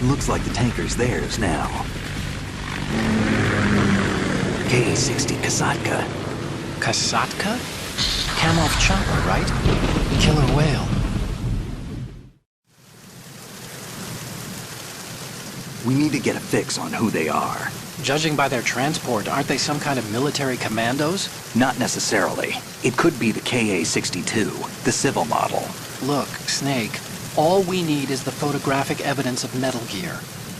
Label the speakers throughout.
Speaker 1: Looks like the tanker's theirs now. Ka-60 Kasatka.
Speaker 2: Kasatka? Kamov chopper, right? Killer whale.
Speaker 1: We need to get a fix on who they are.
Speaker 2: Judging by their transport, aren't they some kind of military commandos?
Speaker 1: Not necessarily. It could be the Ka-62, the civil model.
Speaker 2: Look, Snake, all we need is the photographic evidence of Metal Gear.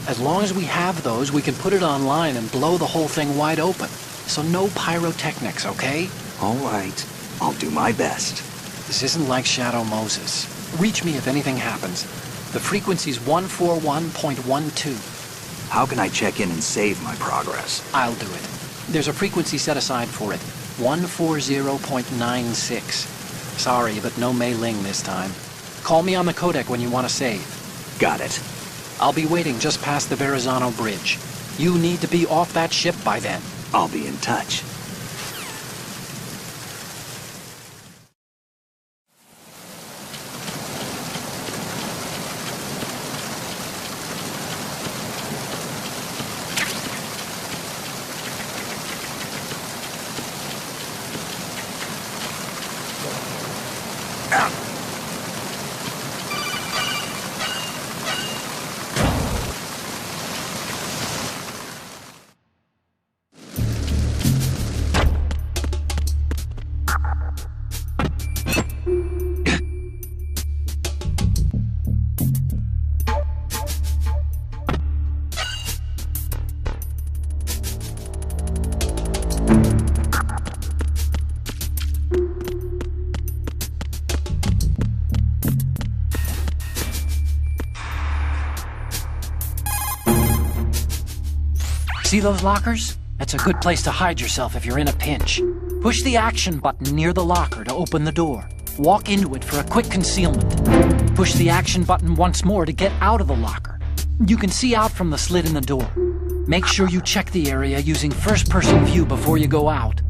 Speaker 2: As long as we have those, we can put it online and blow the whole thing wide open. So no pyrotechnics, okay?
Speaker 1: All right. I'll do my best.
Speaker 2: This isn't like Shadow Moses. Reach me if anything happens. The frequency's 141.12.
Speaker 1: How can I check in and save my progress?
Speaker 2: I'll do it. There's a frequency set aside for it. 140.96. Sorry, but no Mei Ling this time. Call me on the codec when you want to save.
Speaker 1: Got it.
Speaker 2: I'll be waiting just past the Verrazano Bridge. You need to be off that ship by then.
Speaker 1: I'll be in touch.
Speaker 2: See those lockers? That's a good place to hide yourself if you're in a pinch. Push the action button near the locker to open the door. Walk into it for a quick concealment. Push the action button once more to get out of the locker. You can see out from the slit in the door. Make sure you check the area using first-person view before you go out.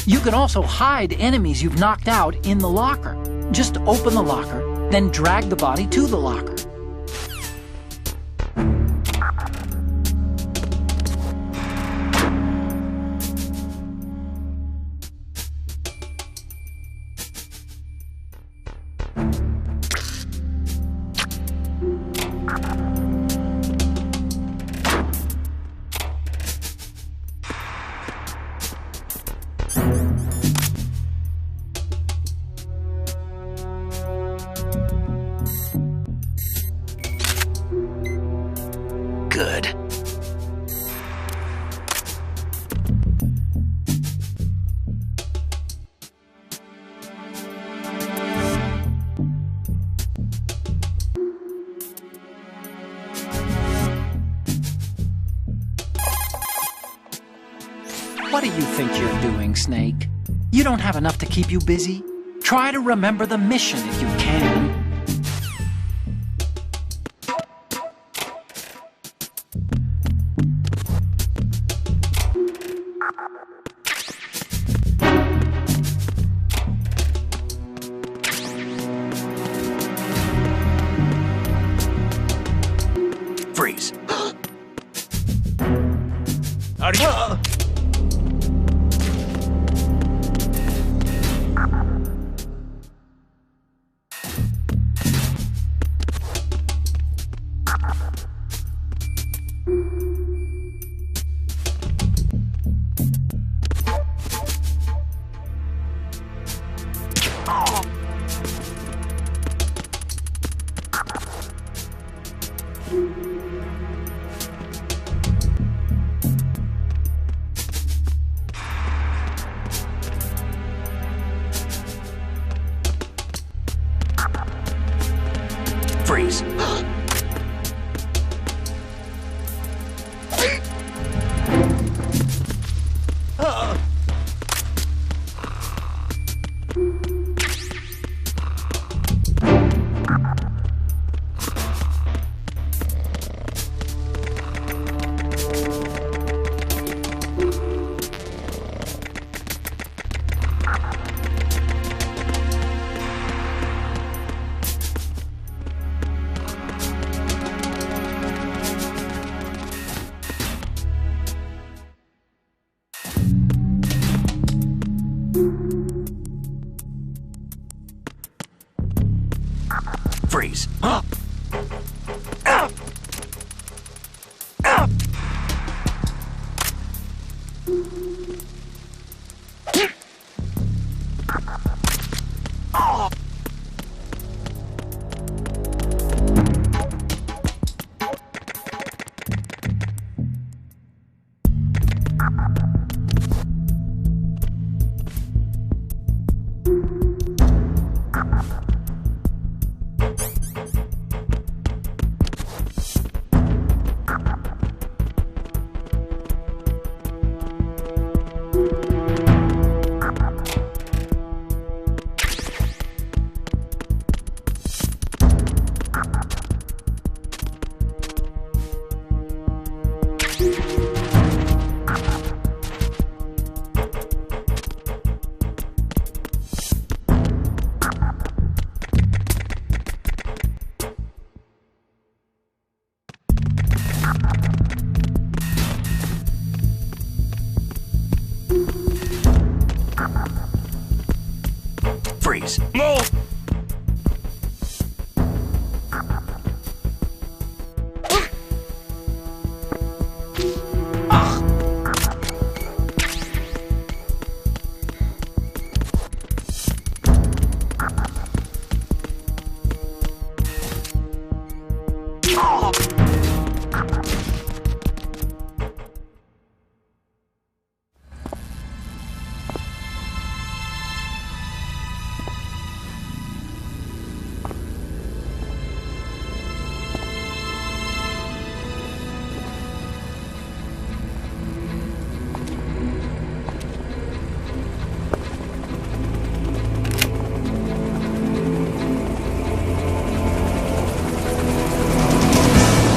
Speaker 2: You can also hide enemies you've knocked out in the locker. Just open the locker, then drag the body to the locker.
Speaker 1: Good.
Speaker 2: What do you think you're doing, Snake? You don't have enough to keep you busy? Try to remember the mission if you can.
Speaker 1: Freeze. Freeze. Freeze.
Speaker 3: No!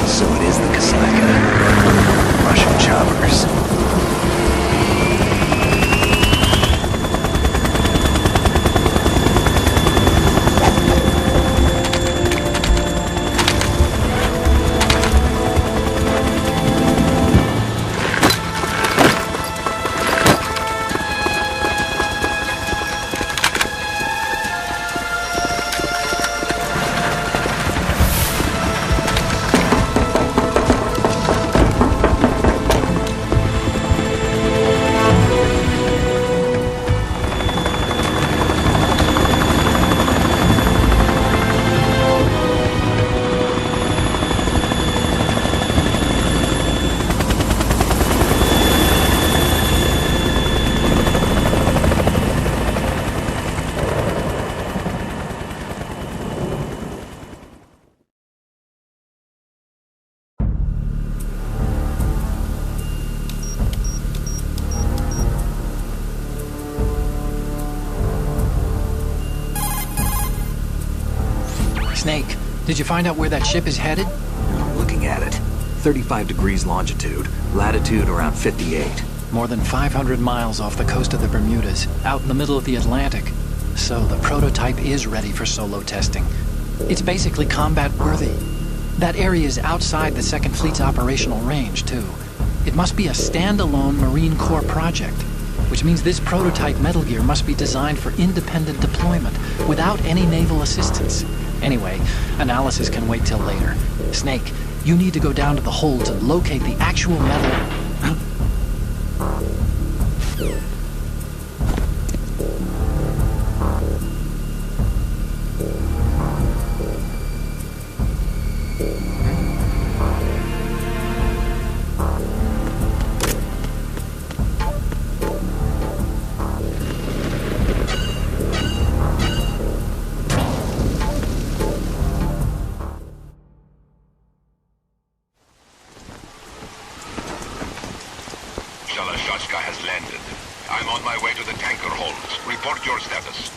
Speaker 1: So it is the Kosaka. Russian choppers.
Speaker 2: Snake, did you find out where that ship is headed?
Speaker 1: I'm looking at it. 35 degrees longitude, latitude around 58.
Speaker 2: More than 500 miles off the coast of the Bermudas, out in the middle of the Atlantic. So the prototype is ready for solo testing. It's basically combat-worthy. That area is outside the Second Fleet's operational range, too. It must be a standalone Marine Corps project, which means this prototype Metal Gear must be designed for independent deployment, without any naval assistance. Anyway, analysis can wait till later. Snake, you need to go down to the hold to locate the actual metal...
Speaker 4: has landed. I'm on my way to the tanker holds. Report your status.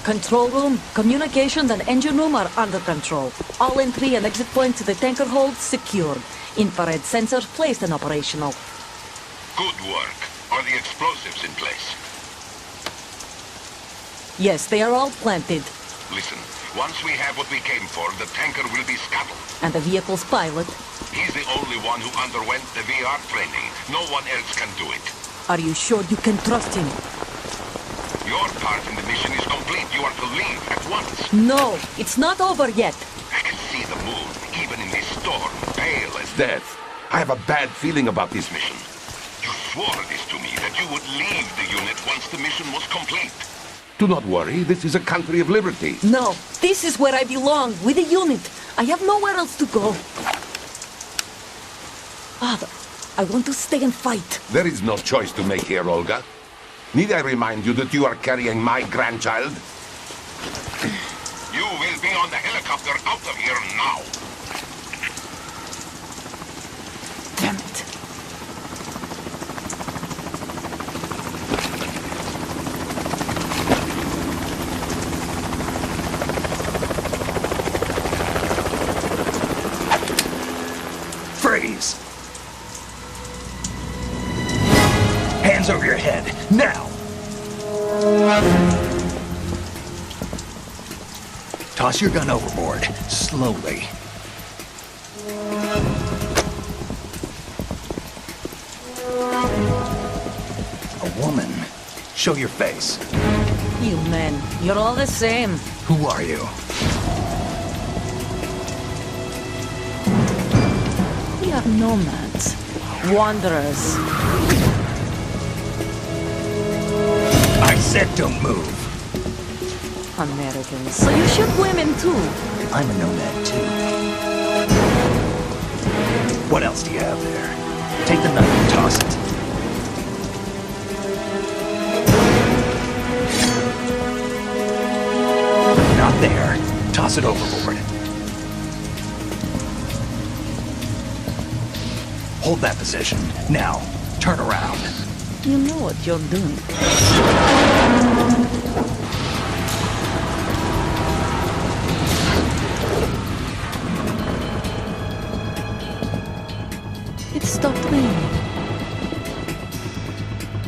Speaker 5: Control room, communications and engine room are under control. All entry and exit points to the tanker hold secured. Infrared sensors placed and operational.
Speaker 4: Good work. Are the explosives in place?
Speaker 5: Yes, they are all planted.
Speaker 4: Listen, once we have what we came for, the tanker will be scuttled.
Speaker 5: And the vehicle's pilot?
Speaker 4: He's the only one who underwent the VR training. No one else can do it.
Speaker 5: Are you sure you can trust him?
Speaker 4: Your part in the mission is complete. You are to leave at once.
Speaker 5: No, it's not over yet.
Speaker 4: I can see the moon, even in this storm, pale as death. I have a bad feeling about this mission. You swore this to me, that you would leave the unit once the mission was complete. Do not worry, this is a country of liberty.
Speaker 5: No, this is where I belong, with the unit. I have nowhere else to go. Father, I want to stay and fight.
Speaker 4: There is no choice to make here, Olga. Need I remind you that you are carrying my grandchild? You will be on the helicopter out of here now.
Speaker 5: Damn it.
Speaker 3: Freeze! Hands over your head, now! Toss your gun overboard, slowly. A woman. Show your face.
Speaker 5: You men, you're all the same.
Speaker 3: Who are you?
Speaker 5: We are nomads. Wanderers.
Speaker 3: I said don't move.
Speaker 5: Americans. So you shoot women too?
Speaker 3: I'm a nomad too. What else do you have there? Take the knife and toss it. Not there. Toss it overboard. Hold that position. Now, turn around.
Speaker 5: You know what you're doing. It stopped raining.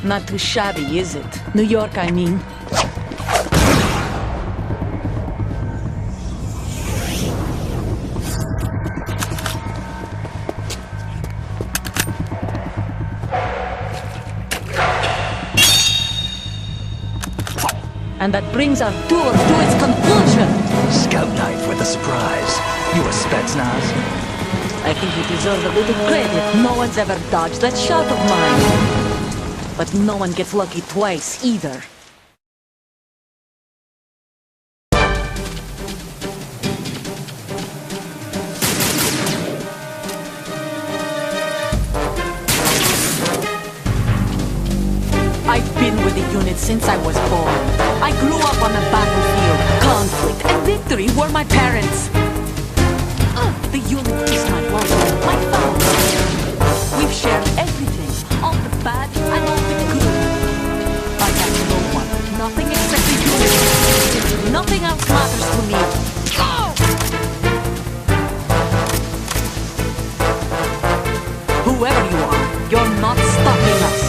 Speaker 5: Not too shabby, is it? New York, I mean. And that brings our tour to its conclusion.
Speaker 3: Scout knife with a surprise. You a Spetsnaz?
Speaker 5: I think you deserve a little credit. No one's ever dodged that shot of mine. But no one gets lucky twice, either. I've been with the unit since I was born. I grew up on the battlefield. Conflict and victory were my parents. The unit is my world, my family. We've shared everything, all the bad and all the good. I have no one, nothing except the unit. Nothing else matters to me. Whoever you are, you're not stopping us.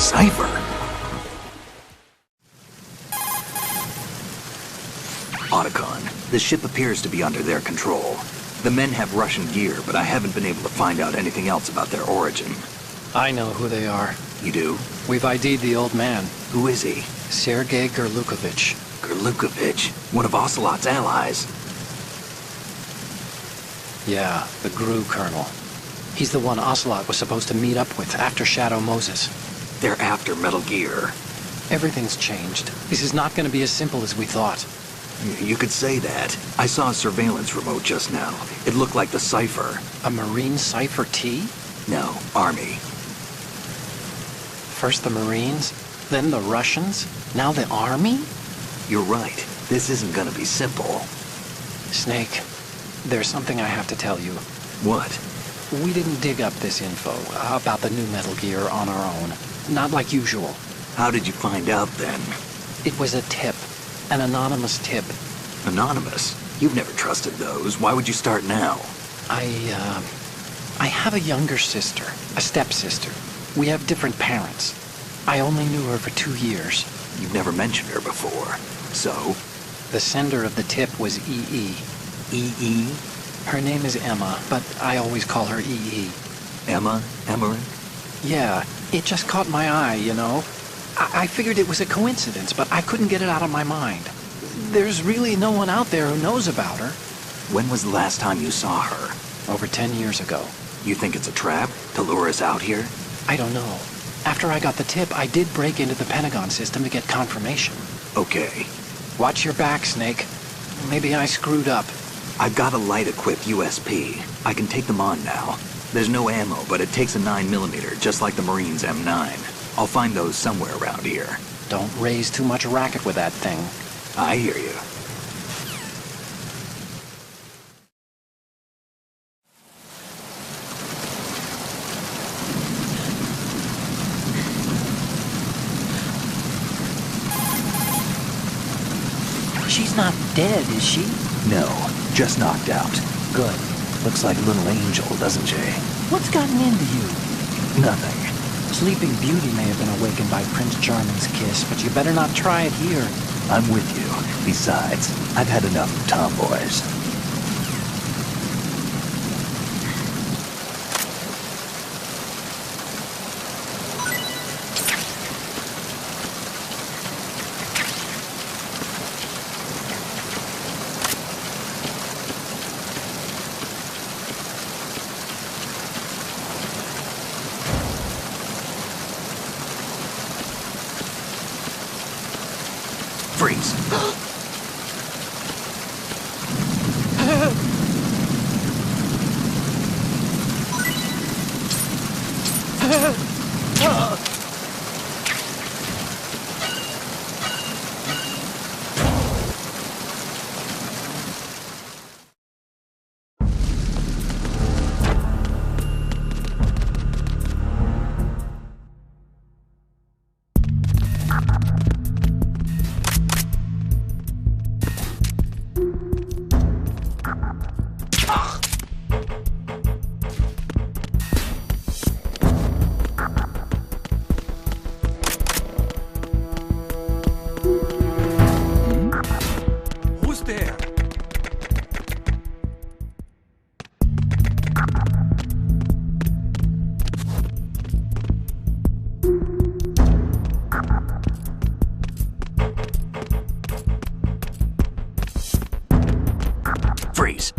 Speaker 1: Cipher? Otacon, the ship appears to be under their control. The men have Russian gear, but I haven't been able to find out anything else about their origin.
Speaker 2: I know who they are.
Speaker 1: You do?
Speaker 2: We've ID'd the old man,
Speaker 1: Who is he?
Speaker 2: Sergei Gerlukovich.
Speaker 1: Gerlukovich, one of Ocelot's allies.
Speaker 2: Yeah, the GRU colonel. He's the one Ocelot was supposed to meet up with after Shadow Moses.
Speaker 1: They're after Metal Gear.
Speaker 2: Everything's changed. This is not going to be as simple as we thought.
Speaker 1: You could say that. I saw a surveillance remote just now. It looked like the Cipher.
Speaker 2: A Marine Cipher T?
Speaker 1: No, Army.
Speaker 2: First the Marines, then the Russians, now the Army?
Speaker 1: You're right. This isn't gonna be simple.
Speaker 2: Snake, there's something I have to tell you.
Speaker 1: What?
Speaker 2: We didn't dig up this info about the new Metal Gear on our own. Not like usual.
Speaker 1: How did you find out then?
Speaker 2: It was a tip. An anonymous tip.
Speaker 1: Anonymous? You've never trusted those. Why would you start now?
Speaker 2: I have a younger sister, a stepsister. We have different parents. I only knew her for 2 years.
Speaker 1: You've never mentioned her before. So?
Speaker 2: The sender of the tip was EE.
Speaker 1: EE?
Speaker 2: Her name is Emma, but I always call her EE.
Speaker 1: Emma? Emmerich?
Speaker 2: Yeah, it just caught my eye, you know? I figured it was a coincidence, but I couldn't get it out of my mind. There's really no one out there who knows about her.
Speaker 1: When was the last time you saw her?
Speaker 2: Over 10 years ago.
Speaker 1: You think it's a trap? To lure us out here?
Speaker 2: I don't know. After I got the tip, I did break into the Pentagon system to get confirmation.
Speaker 1: Okay.
Speaker 2: Watch your back, Snake. Maybe I screwed up.
Speaker 1: I've got a light-equipped USP. I can take them on now. There's no ammo, but it takes a 9mm, just like the Marines' M9. I'll find those somewhere around here.
Speaker 2: Don't raise too much racket with that thing.
Speaker 1: I hear you.
Speaker 2: She's not dead, is she?
Speaker 1: No, just knocked out.
Speaker 2: Good.
Speaker 1: Looks like a little angel, doesn't she?
Speaker 2: What's gotten into you?
Speaker 1: Nothing.
Speaker 2: Sleeping Beauty may have been awakened by Prince Charming's kiss, but you better not try it here.
Speaker 1: I'm with you. Besides, I've had enough of tomboys. Freeze. Freeze.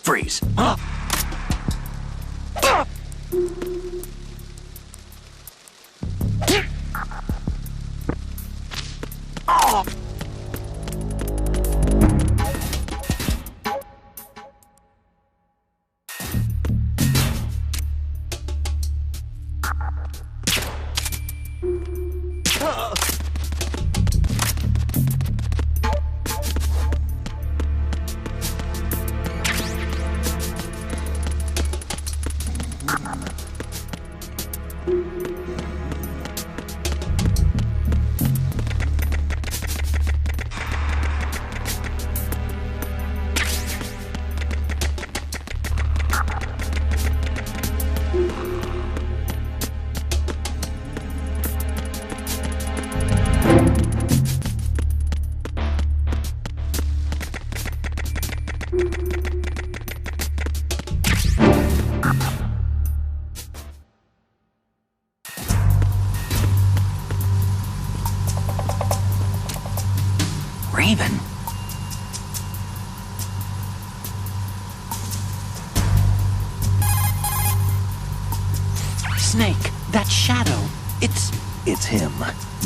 Speaker 1: Freeze.
Speaker 2: Raven? Snake, that shadow,
Speaker 1: It's him.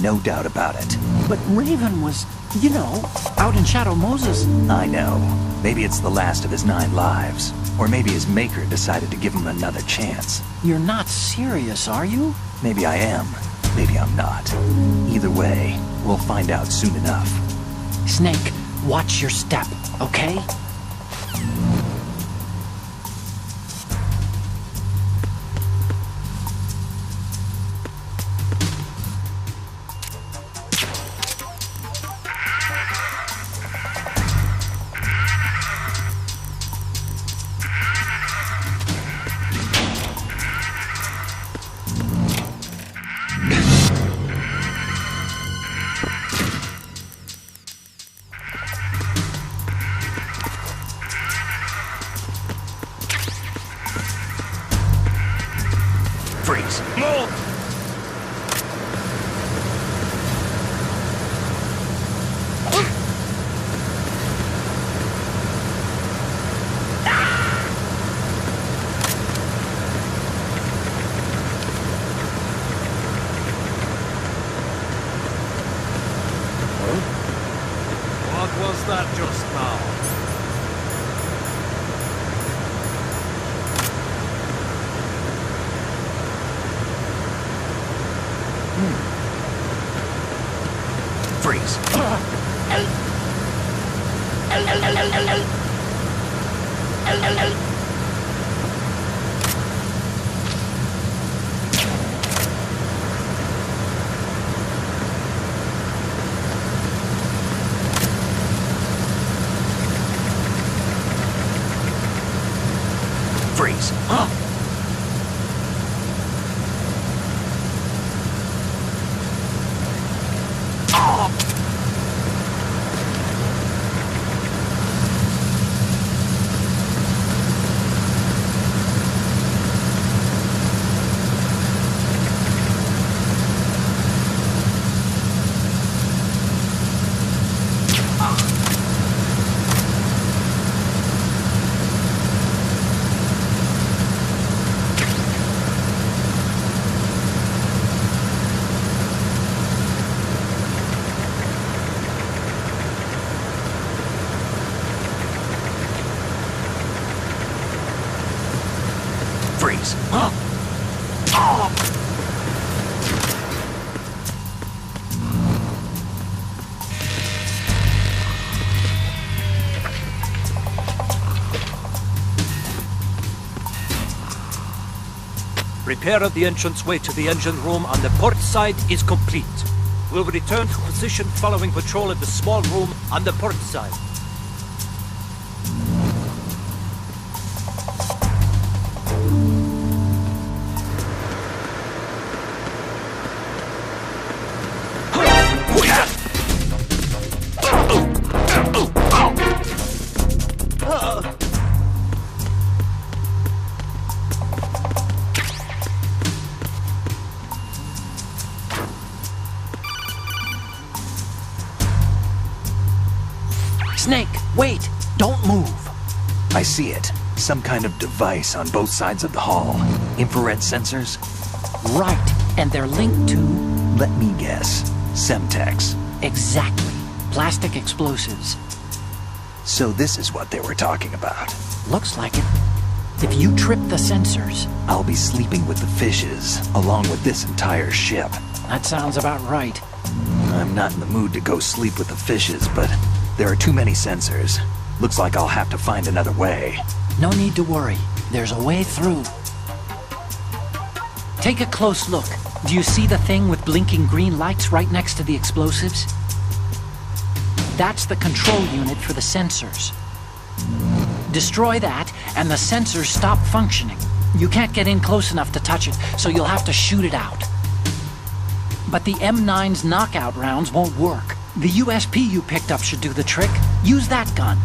Speaker 1: No doubt about it.
Speaker 2: But Raven was, you know, out in Shadow Moses.
Speaker 1: I know. Maybe it's the last of his 9 lives. Or maybe his maker decided to give him another chance.
Speaker 2: You're not serious, are you?
Speaker 1: Maybe I am. Maybe I'm not. Either way, we'll find out soon enough.
Speaker 2: Snake, watch your step, okay?
Speaker 1: Freeze! Move!
Speaker 3: What was that just now?
Speaker 1: Freeze! Freeze! Freeze!
Speaker 3: Repair of the entranceway to the engine room on the port side is complete. We'll return to position following patrol of the small room on the port side.
Speaker 2: Snake, wait! Don't move!
Speaker 1: I see it. Some kind of device on both sides of the hall. Infrared sensors?
Speaker 2: Right, and they're linked to...
Speaker 1: Let me guess. Semtex.
Speaker 2: Exactly. Plastic explosives.
Speaker 1: So this is what they were talking about.
Speaker 2: Looks like it. If you trip the sensors...
Speaker 1: I'll be sleeping with the fishes, along with this entire ship.
Speaker 2: That sounds about right.
Speaker 1: I'm not in the mood to go sleep with the fishes, but there are too many sensors. Looks like I'll have to find another way.
Speaker 2: No need to worry. There's a way through. Take a close look. Do you see the thing with blinking green lights right next to the explosives? That's the control unit for the sensors. Destroy that, and the sensors stop functioning. You can't get in close enough to touch it, so you'll have to shoot it out. But the M9's knockout rounds won't work. The USP you picked up should do the trick. Use that gun.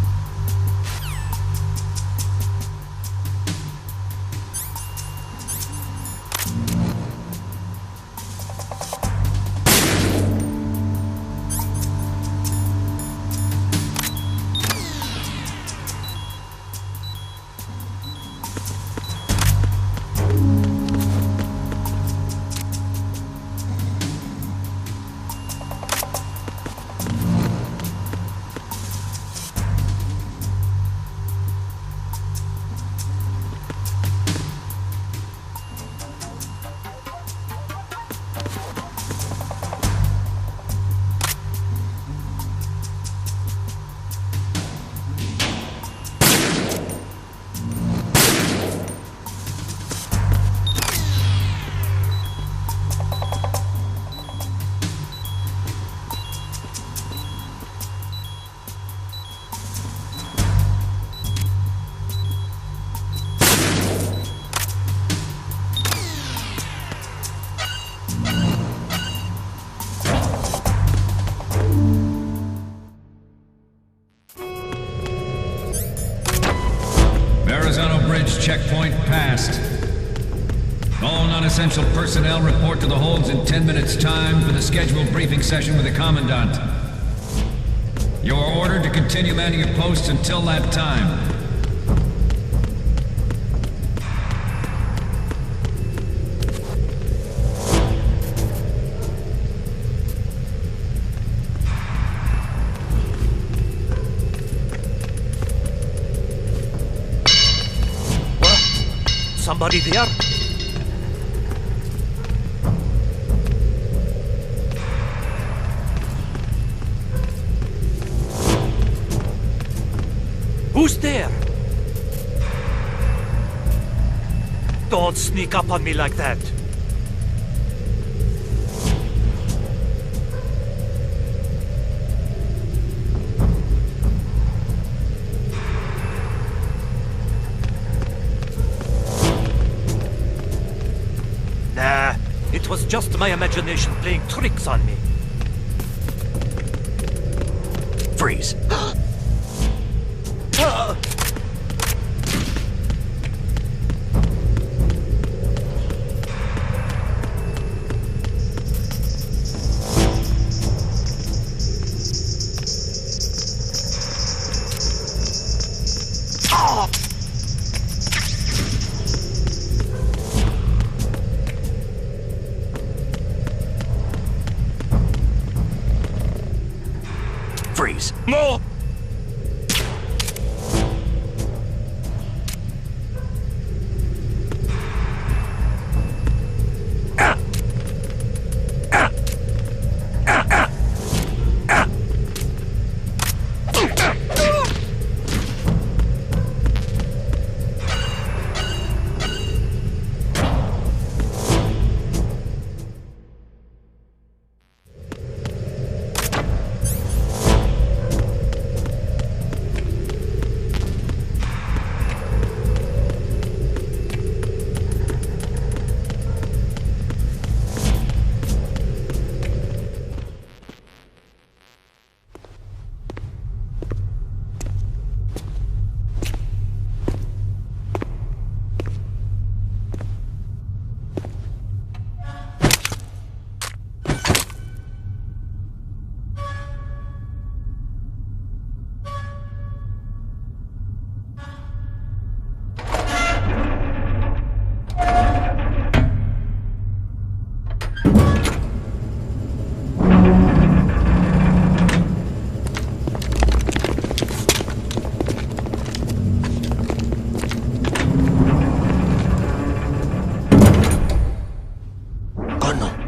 Speaker 6: Checkpoint passed. All non-essential personnel report to the holds in 10 minutes' time for the scheduled briefing session with the Commandant. You are ordered to continue manning your posts until that time.
Speaker 3: Somebody there? Who's there? Don't sneak up on me like that. It was just my imagination playing tricks on me.
Speaker 1: Freeze. Freeze.
Speaker 3: No!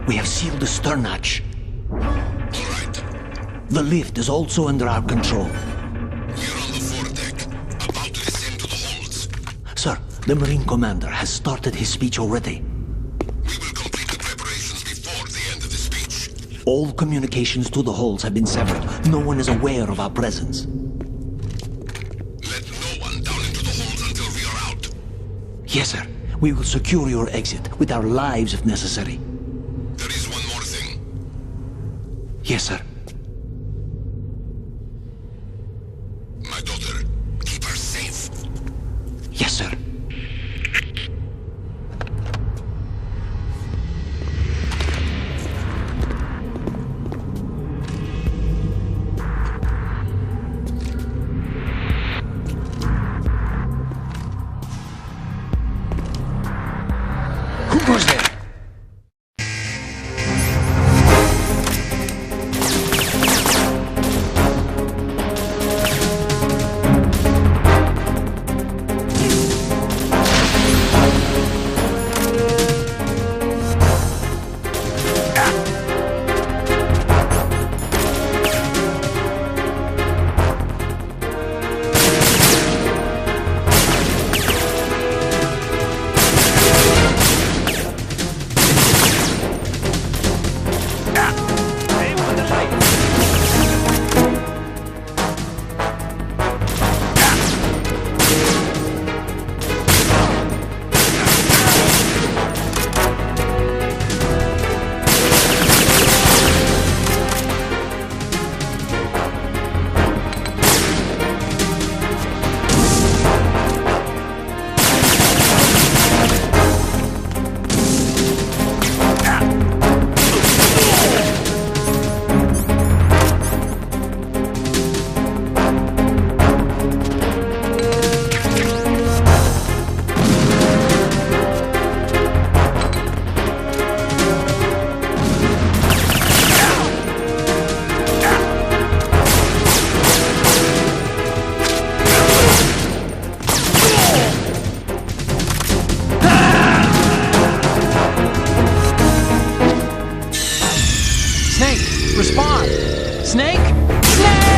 Speaker 2: We have sealed the stern hatch.
Speaker 7: The lift is also under our control.
Speaker 4: We're on the foredeck, about to descend to the holds.
Speaker 7: Sir, the Marine Commander has started his speech already.
Speaker 4: We will complete the preparations before the end of the speech.
Speaker 7: All communications to the holds have been severed. No one is aware of our presence.
Speaker 4: Let no one down into the holds until we are out.
Speaker 7: Yes, sir. We will secure your exit, with our lives if necessary.
Speaker 4: There is one more thing.
Speaker 7: Yes, sir.
Speaker 4: My daughter, keep her safe.
Speaker 7: Yes, sir.
Speaker 2: Who goes there? Respond! Snake? Snake!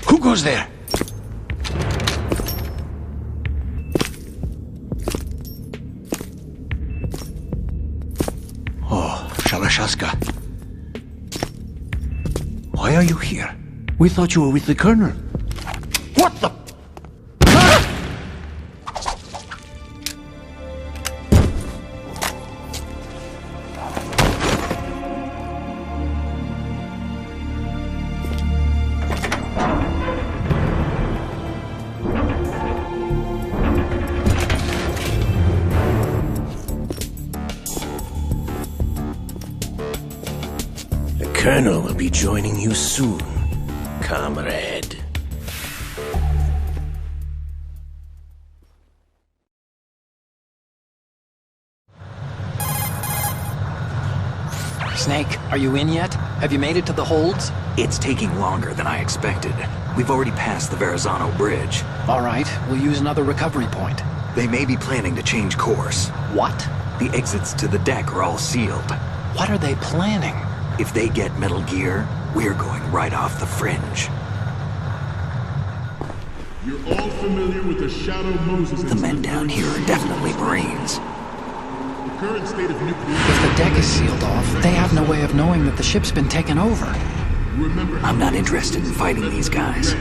Speaker 2: Who goes there? Oh, Shalashaska. Why are you here? We thought you were with the Colonel. What the...
Speaker 7: Colonel will be joining you soon, comrade.
Speaker 2: Snake, are you in yet? Have you made it to the holds?
Speaker 1: It's taking longer than I expected. We've already passed the Verrazano Bridge.
Speaker 2: All right, we'll use another recovery point.
Speaker 1: They may be planning to change course.
Speaker 2: What?
Speaker 1: The exits to the deck are all sealed.
Speaker 2: What are they planning?
Speaker 1: If they get Metal Gear, we're going right off the fringe.
Speaker 8: You're all familiar with the Shadow Moses
Speaker 1: The men down here are definitely Marines.
Speaker 8: The current state of nuclear...
Speaker 2: If the deck is sealed off, they have no way of knowing that the ship's been taken over.
Speaker 1: I'm not interested in fighting these guys.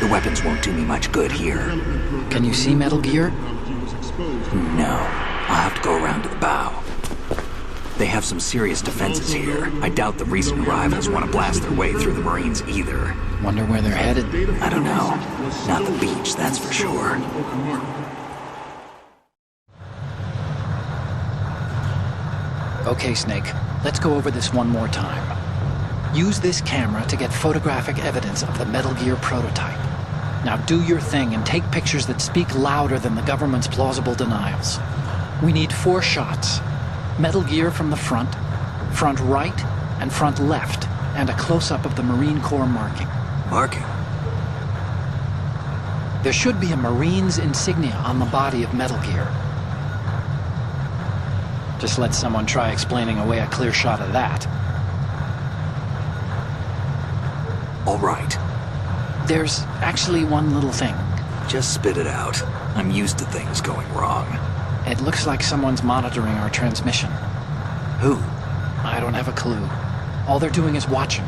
Speaker 1: The weapons won't do me much good here.
Speaker 2: Can you see Metal Gear?
Speaker 1: No. I'll have to go around to the bow. They have some serious defenses here. I doubt the recent arrivals want to blast their way through the Marines either.
Speaker 2: Wonder where they're headed?
Speaker 1: I don't know. Not the beach, that's for sure.
Speaker 2: Okay, Snake. Let's go over this one more time. Use this camera to get photographic evidence of the Metal Gear prototype. Now do your thing and take pictures that speak louder than the government's plausible denials. We need 4 shots. Metal Gear from the front right, and front left, and a close-up of the Marine Corps marking.
Speaker 1: Marking?
Speaker 2: There should be a Marine's insignia on the body of Metal Gear. Just let someone try explaining away a clear shot of that.
Speaker 1: All right.
Speaker 2: There's actually one little thing.
Speaker 1: Just spit it out. I'm used to things going wrong.
Speaker 2: It looks like someone's monitoring our transmission.
Speaker 1: Who?
Speaker 2: I don't have a clue. All they're doing is watching.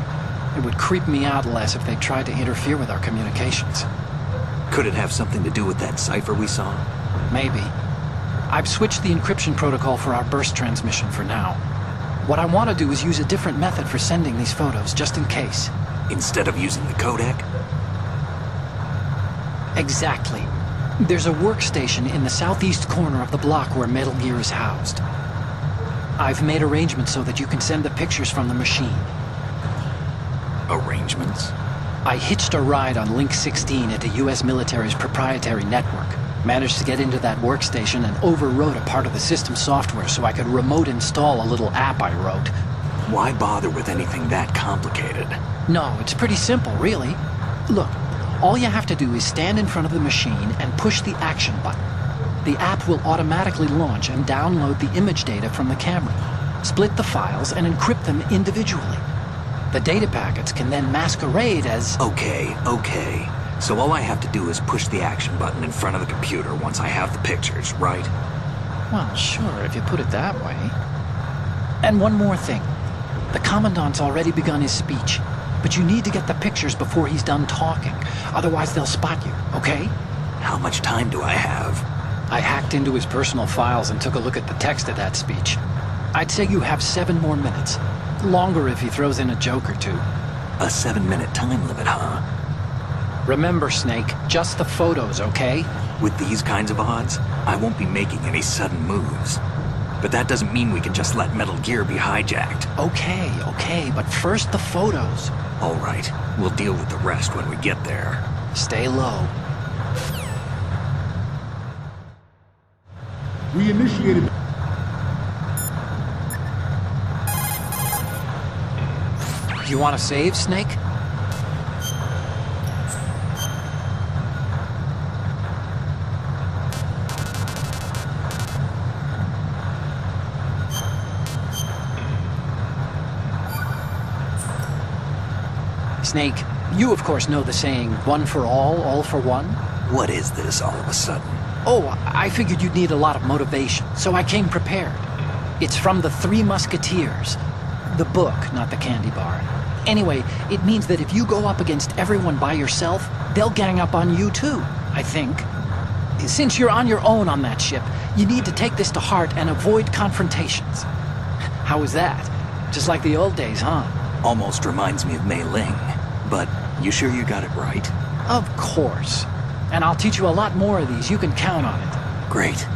Speaker 2: It would creep me out less if they tried to interfere with our communications.
Speaker 1: Could it have something to do with that cipher we saw?
Speaker 2: Maybe. I've switched the encryption protocol for our burst transmission for now. What I want to do is use a different method for sending these photos, just in case.
Speaker 1: Instead of using the codec?
Speaker 2: Exactly. There's a workstation in the southeast corner of the block where Metal Gear is housed. I've made arrangements so that you can send the pictures from the machine.
Speaker 1: Arrangements?
Speaker 2: I hitched a ride on Link 16 into U.S. military's proprietary network. Managed to get into that workstation and overwrote a part of the system software so I could remote install a little app I wrote.
Speaker 1: Why bother with anything that complicated?
Speaker 2: No, it's pretty simple, really. Look, all you have to do is stand in front of the machine and push the action button. The app will automatically launch and download the image data from the camera, split the files, and encrypt them individually. The data packets can then masquerade as...
Speaker 1: Okay. So all I have to do is push the action button in front of the computer once I have the pictures, right?
Speaker 2: Well, sure, if you put it that way. And one more thing. The Commandant's already begun his speech, but you need to get the pictures before he's done talking. Otherwise, they'll spot you, okay?
Speaker 1: How much time do I have?
Speaker 2: I hacked into his personal files and took a look at the text of that speech. I'd say you have 7 more minutes. Longer if he throws in a joke or two.
Speaker 1: A 7-minute time limit, huh?
Speaker 2: Remember, Snake, just the photos, okay?
Speaker 1: With these kinds of odds, I won't be making any sudden moves. But that doesn't mean we can just let Metal Gear be hijacked.
Speaker 2: Okay, but first the photos.
Speaker 1: All right, we'll deal with the rest when we get there.
Speaker 2: Stay low.
Speaker 8: We initiated...
Speaker 2: You want to save, Snake? Snake, you of course know the saying, one for all for one?
Speaker 1: What is this all of a sudden?
Speaker 2: Oh, I figured you'd need a lot of motivation, so I came prepared. It's from the Three Musketeers. The book, not the candy bar. Anyway, it means that if you go up against everyone by yourself, they'll gang up on you too, I think. Since you're on your own on that ship, you need to take this to heart and avoid confrontations. How was that? Just like the old days, huh?
Speaker 1: Almost reminds me of Mei Ling. But you sure you got it right?
Speaker 2: Of course. And I'll teach you a lot more of these. You can count on it.
Speaker 1: Great.